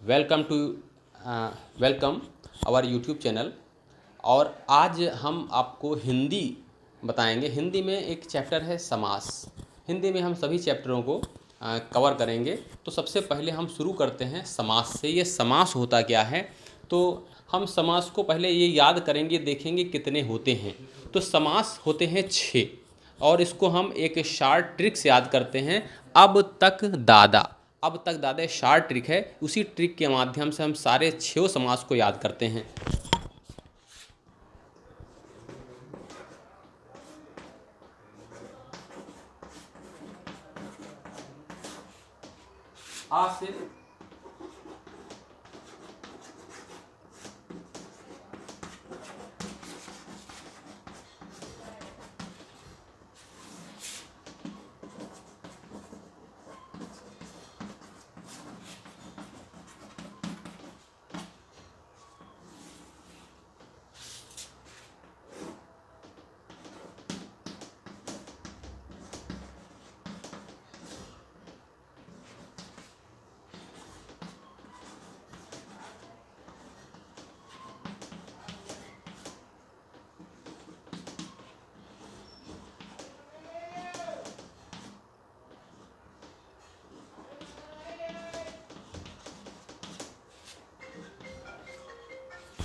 Welcome to welcome our YouTube channel. और आज हम आपको हिंदी बताएंगे। हिंदी में एक चैप्टर है समास। हिंदी में हम सभी चैप्टरों को कवर करेंगे। तो सबसे पहले हम शुरू करते हैं समास से। ये समास होता क्या है, तो हम समास को पहले ये याद करेंगे, देखेंगे कितने होते हैं। तो समास होते हैं 6 और इसको हम एक शार्ट ट्रिक से याद करते हैं। अब तक दादा, अब तक दादा शार्ट ट्रिक है। उसी ट्रिक के माध्यम से हम सारे 6 समास को याद करते हैं। आ से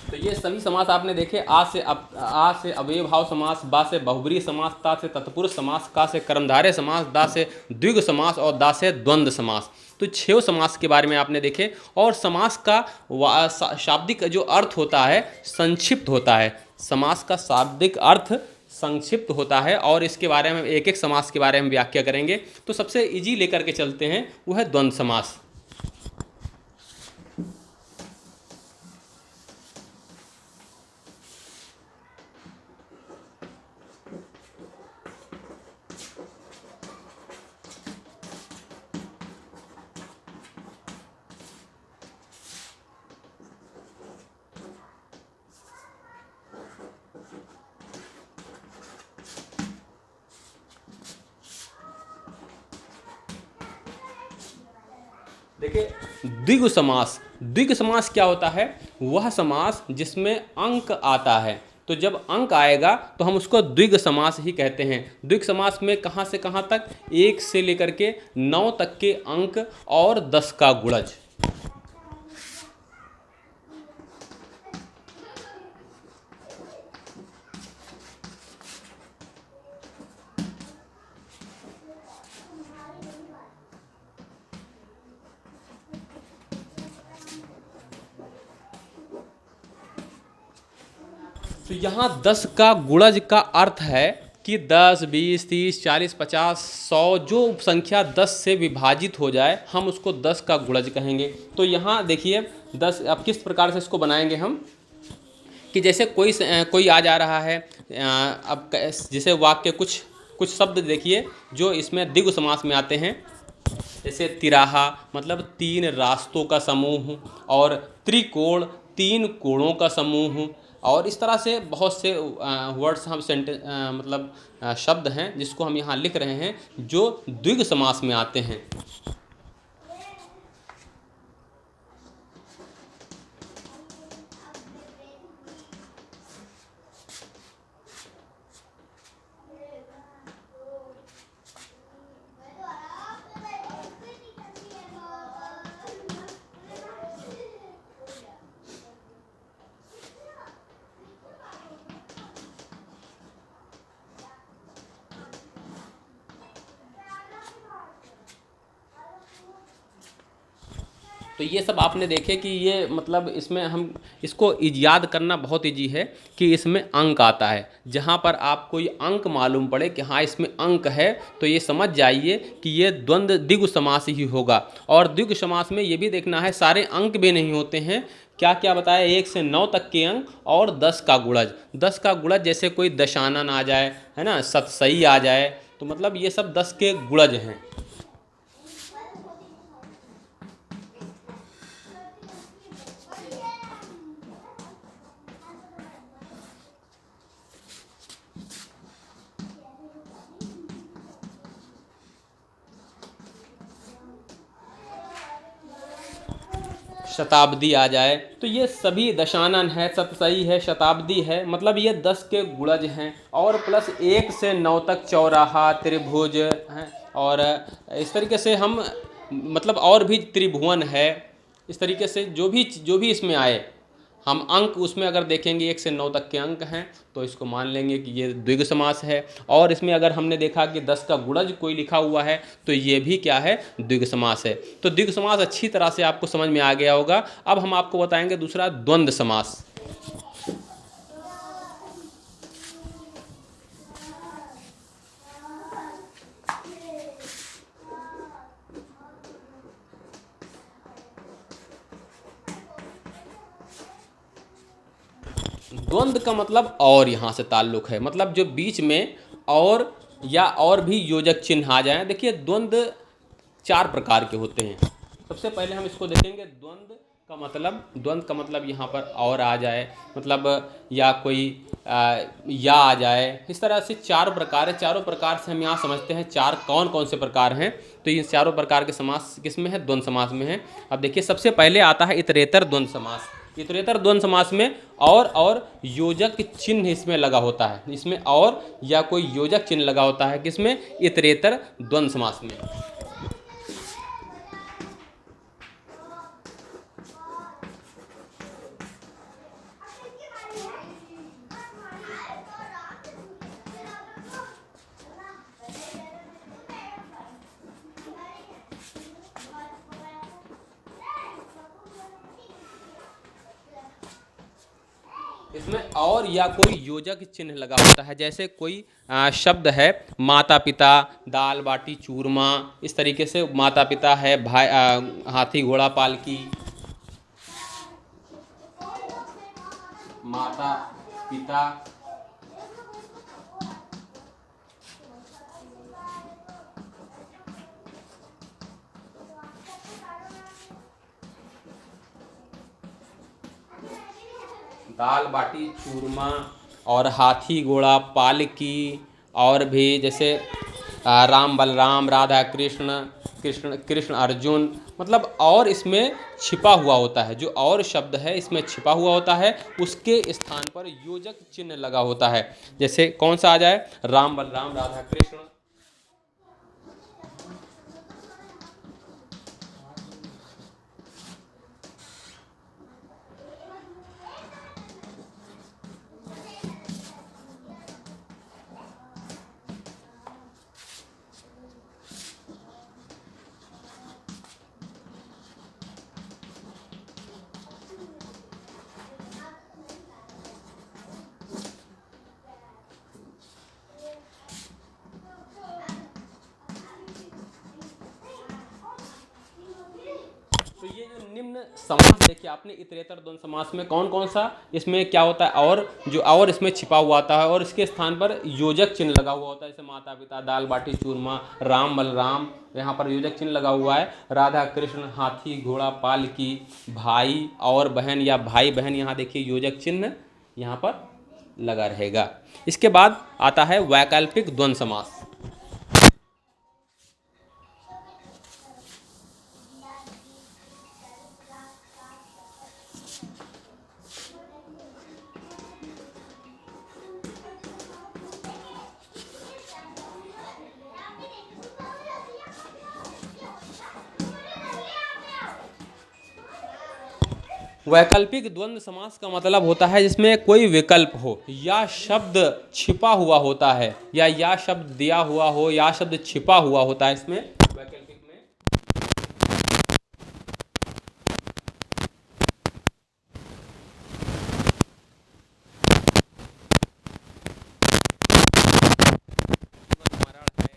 तो ये सभी समास आपने देखे। आ से अव्यय भाव समास, बा से बहुब्रीहि समास, ता से तत्पुरुष समास, का से कर्मधारय समास, दा से द्विगु समास और दा से द्वंद्व समास। तो 6 समास के बारे में आपने देखे। और समास का शाब्दिक जो अर्थ होता है संक्षिप्त होता है। समास का शाब्दिक अर्थ संक्षिप्त होता है और इसके बारे में एक एक समास के बारे में व्याख्या करेंगे। तो सबसे इजी लेकर के चलते हैं, वो है द्वंद्व समास। देखिए, द्विगु समास। द्विगु समास क्या होता है? वह समास जिसमें अंक आता है। तो जब अंक आएगा तो हम उसको द्विगु समास ही कहते हैं। द्विगु समास में कहाँ से कहाँ तक? 1 से लेकर के 9 तक के अंक और 10 का गुणज। तो यहाँ 10 का गुणज का अर्थ है कि 10, 20, 30, 40, 50, 100 जो संख्या 10 से विभाजित हो जाए हम उसको 10 का गुणज कहेंगे। तो यहाँ देखिए 10, अब किस प्रकार से इसको बनाएंगे हम, कि जैसे कोई आ जा रहा है। अब जैसे वाक्य कुछ कुछ शब्द देखिए जो इसमें द्विगु समास में आते हैं। जैसे तिराहा मतलब 3 रास्तों का समूह, और त्रिकोण 3 कोणों का समूह। और इस तरह से बहुत से वर्ड्स हम मतलब शब्द हैं जिसको हम यहाँ लिख रहे हैं जो द्विगु समास में आते हैं। तो ये सब आपने देखे कि ये मतलब इसमें हम इसको याद करना बहुत ईजी है कि इसमें अंक आता है। जहाँ पर आपको ये अंक मालूम पड़े कि हाँ इसमें अंक है, तो ये समझ जाइए कि ये द्वंद्व द्विगु समास ही होगा। और द्विगु समास में ये भी देखना है सारे अंक भी नहीं होते हैं। क्या क्या बताया? 1 से 9 तक के अंक और 10 का गुणज। 10 का गुणज जैसे कोई दशानन आ जाए, है ना, सतसई आ जाए, तो मतलब ये सब 10 के गुणज हैं। शताब्दी आ जाए, तो ये सभी दशानन है, सतसई है, शताब्दी है, मतलब ये 10 के गुणज हैं। और प्लस 1 से 9 तक चौराहा, त्रिभुज हैं। और इस तरीके से हम मतलब और भी त्रिभुवन है, इस तरीके से जो भी इसमें आए, हम अंक उसमें अगर देखेंगे 1 से 9 तक के अंक हैं तो इसको मान लेंगे कि ये द्विग समास है। और इसमें अगर हमने देखा कि 10 का गुणज कोई लिखा हुआ है तो ये भी क्या है, द्विग समास है। तो द्विग समास अच्छी तरह से आपको समझ में आ गया होगा। अब हम आपको बताएंगे दूसरा द्वंद्व समास। द्वंद्व का मतलब और यहाँ से ताल्लुक है, मतलब जो बीच में और या और भी योजक चिन्ह आ जाएं। देखिए द्वंद्व 4 प्रकार के होते हैं। सबसे पहले हम इसको देखेंगे, द्वंद्व का मतलब यहाँ पर और आ जाए, मतलब या कोई या आ जाए, इस तरह से 4 प्रकार है। चारों प्रकार से हम यहाँ समझते हैं 4 कौन कौन से प्रकार हैं। तो ये चारों प्रकार के समास किस में है, द्वंद्व समास में है। अब देखिए सबसे पहले आता है इतरेतर द्वंद्व समास। इतरेतर द्वंद्व समास में और योजक चिन्ह इसमें लगा होता है, इसमें और या कोई योजक चिन्ह लगा होता है किसमें, इतरेतर द्वंद्व समास में। इसमें और या कोई योजक चिन्ह लगा होता है, जैसे कोई शब्द है माता पिता, दाल बाटी चूरमा, इस तरीके से माता पिता है, भाई हाथी घोड़ा पालकी, माता पिता, दाल बाटी चूरमा और हाथी घोड़ा पालकी, और भी जैसे राम बलराम, राधा कृष्ण, कृष्ण अर्जुन, मतलब और इसमें छिपा हुआ होता है। जो और शब्द है इसमें छिपा हुआ होता है, उसके स्थान पर योजक चिन्ह लगा होता है। जैसे कौन सा आ जाए, राम बलराम, राधा कृष्ण, तो ये जो निम्न समास देखिए आपने, इतरेतर द्वंद्व समास में कौन कौन सा, इसमें क्या होता है, और जो और इसमें छिपा हुआ आता है, और इसके स्थान पर योजक चिन्ह लगा हुआ होता है। जैसे माता पिता, दाल बाटी चूरमा, राम बलराम, यहाँ पर योजक चिन्ह लगा हुआ है। राधा कृष्ण, हाथी घोड़ा पालकी, भाई और बहन या भाई बहन, यहाँ देखिए योजक चिन्ह यहाँ पर लगा रहेगा। इसके बाद आता है वैकल्पिक द्वंद्व समास। वैकल्पिक द्वंद्व समास का मतलब होता है जिसमें कोई विकल्प हो, या शब्द छिपा हुआ होता है, या शब्द दिया हुआ हो, या शब्द छिपा हुआ होता है इसमें वैकल्पिक में। मरण है,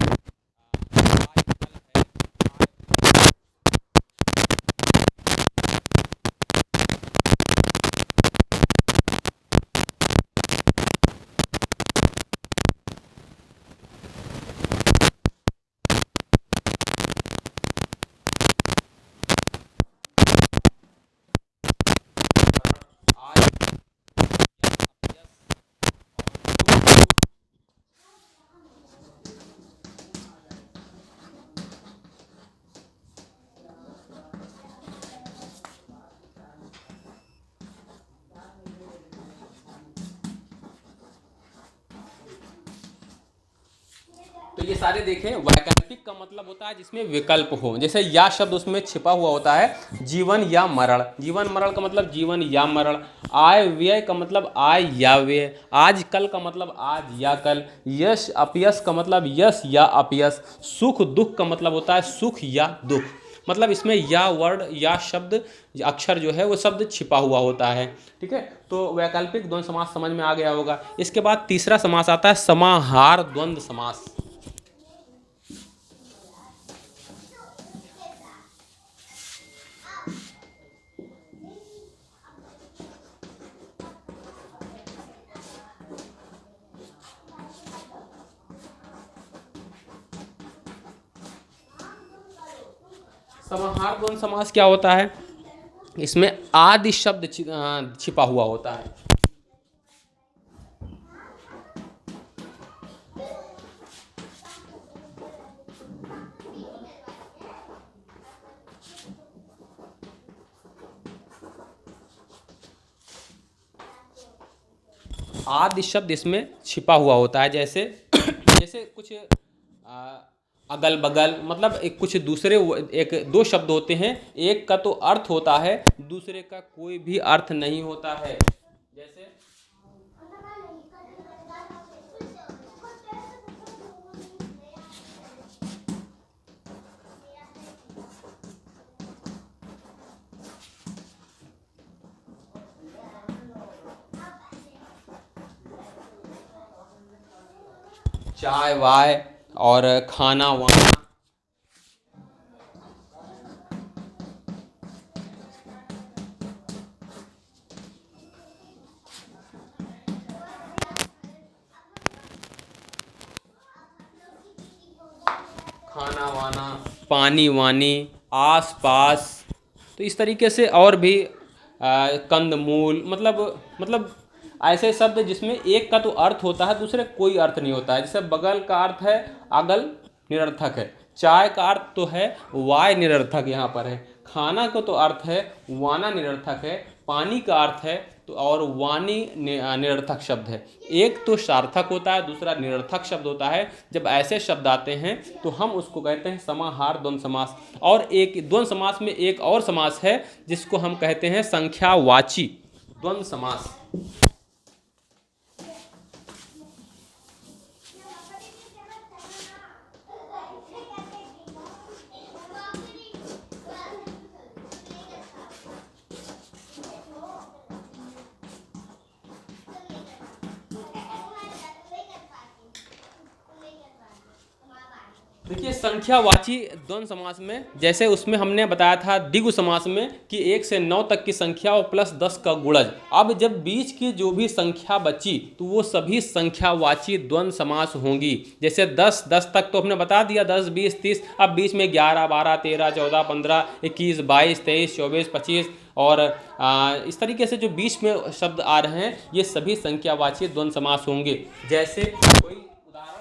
तो ये सारे देखें, वैकल्पिक का मतलब होता है जिसमें विकल्प हो, जैसे या शब्द उसमें छिपा हुआ होता है, जीवन या मरण, जीवन मरण का मतलब जीवन या मरण, आय व्यय का मतलब आय या व्यय, आज कल का मतलब आज या कल, यश अपयश का मतलब यश या अपयश, सुख दुख का मतलब होता है सुख या दुख। मतलब इसमें या वर्ड या शब्द अक्षर जो है वो शब्द छिपा हुआ होता है। ठीक है, तो वैकल्पिक द्वंद्व समास समझ में आ गया होगा। इसके बाद तीसरा समास आता है समाहार द्वंद्व समास। समाहार द्वंद्व समास क्या होता है? इसमें आदि शब्द छिपा हुआ होता है। आदि शब्द इसमें छिपा हुआ होता है, जैसे जैसे कुछ अगल बगल, मतलब एक कुछ दूसरे एक दो शब्द होते हैं, एक का तो अर्थ होता है, दूसरे का कोई भी अर्थ नहीं होता है। जैसे चाय वाय और खाना वाना। खाना वाना, पानी वानी, आस पास। तो इस तरीके से और भी कंदमूल, मतलब ऐसे शब्द जिसमें एक का तो अर्थ होता है, दूसरे कोई अर्थ नहीं होता है। जैसे बगल का अर्थ है अगल, निरर्थक है। चाय का अर्थ तो है वाय, निरर्थक यहाँ पर है। खाना को तो अर्थ है वाना, निरर्थक है। पानी का अर्थ है तो और वाणी निरर्थक शब्द है। एक तो सार्थक होता है, दूसरा निरर्थक शब्द होता है। जब ऐसे शब्द आते हैं तो हम उसको कहते हैं समाहार द्वंद्व समास। और एक द्वंद्व समास में एक और समास है जिसको हम कहते हैं संख्यावाची द्वंद्व समास। देखिए, संख्यावाची द्वंद्व समास में जैसे उसमें हमने बताया था द्विगु समास में कि 1 से 9 तक की संख्या और प्लस 10 का गुणज। अब जब बीच की जो भी संख्या बची तो वो सभी संख्यावाची द्वंद्व समास होंगी। जैसे 10 तक तो हमने बता दिया, 10, 20, 30। अब बीच में 11, 12, 13, 14, 15, 21, 22, 23, 24, 25 और इस तरीके से जो बीच में शब्द आ रहे हैं ये सभी संख्यावाची द्वंद्व समास होंगे। जैसे कोई उदाहरण,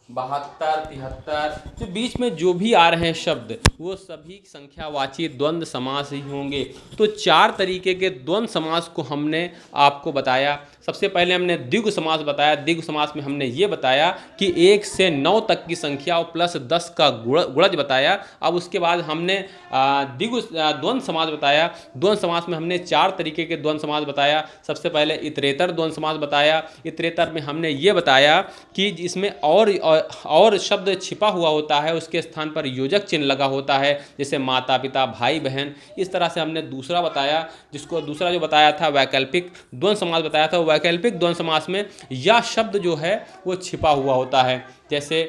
बहत्तर, 73, जो बीच में जो भी आ रहे हैं शब्द वो सभी संख्यावाची द्वंद्व समास ही होंगे। तो 4 तरीके के द्वंद्व समास को हमने आपको बताया। सबसे पहले हमने द्विगु समास बताया। द्विगु समास में हमने ये बताया कि 1 से 9 तक की संख्या और प्लस 10 का गुणज बताया। अब उसके बाद हमने द्विगु द्वंद्व समास बताया। द्वंद्व समास में हमने 4 तरीके के द्वंद्व समास बताया। सबसे पहले इतरेतर द्वंद्व समास बताया। इतरेतर में हमने ये बताया कि इसमें और शब्द छिपा हुआ होता है, उसके स्थान पर योजक चिन्ह लगा होता है, जैसे माता पिता, भाई बहन। इस तरह से हमने दूसरा बताया, जिसको दूसरा जो बताया था वैकल्पिक द्वंद्व समास बताया था। वैकल्पिक द्वंद्व समास में या शब्द जो है वो छिपा हुआ होता है, जैसे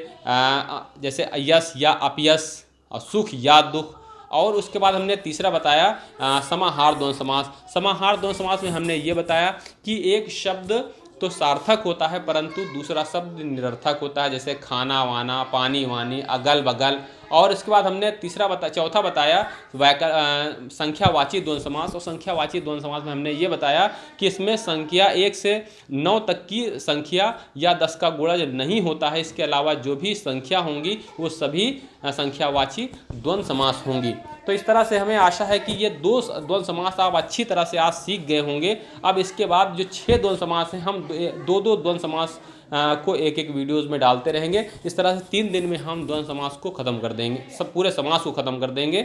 यश या अपयश और सुख या दुख। और उसके बाद हमने तीसरा बताया समाहार द्वंद्व समास। समाहार द्वंद्व समास में हमने ये बताया कि एक शब्द तो सार्थक होता है परंतु दूसरा शब्द निरर्थक होता है, जैसे खाना वाना, पानी वानी, अगल बगल और इसके बाद हमने चौथा बताया संख्यावाची द्वंद्व समास। और संख्यावाची द्वंद्व समास में हमने ये बताया कि इसमें संख्या 1 से 9 तक की संख्या या 10 का गुणज नहीं होता है, इसके अलावा जो भी संख्या होंगी वो सभी संख्यावाची द्वंद्व समास होंगी। तो इस तरह से हमें आशा है कि ये 2 द्वंद्व समास आप अच्छी तरह से आज सीख गए होंगे। अब इसके बाद जो 6 द्वंद्व समास हैं, हम 2-2 द्वंद्व समास को एक एक वीडियोज़ में डालते रहेंगे। इस तरह से 3 दिन में हम द्वंद्व समास को ख़त्म कर देंगे, सब पूरे समास को ख़त्म कर देंगे।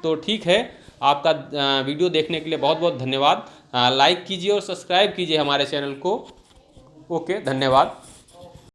तो ठीक है, आपका वीडियो देखने के लिए बहुत बहुत धन्यवाद। लाइक कीजिए और सब्सक्राइब कीजिए हमारे चैनल को। ओके, धन्यवाद।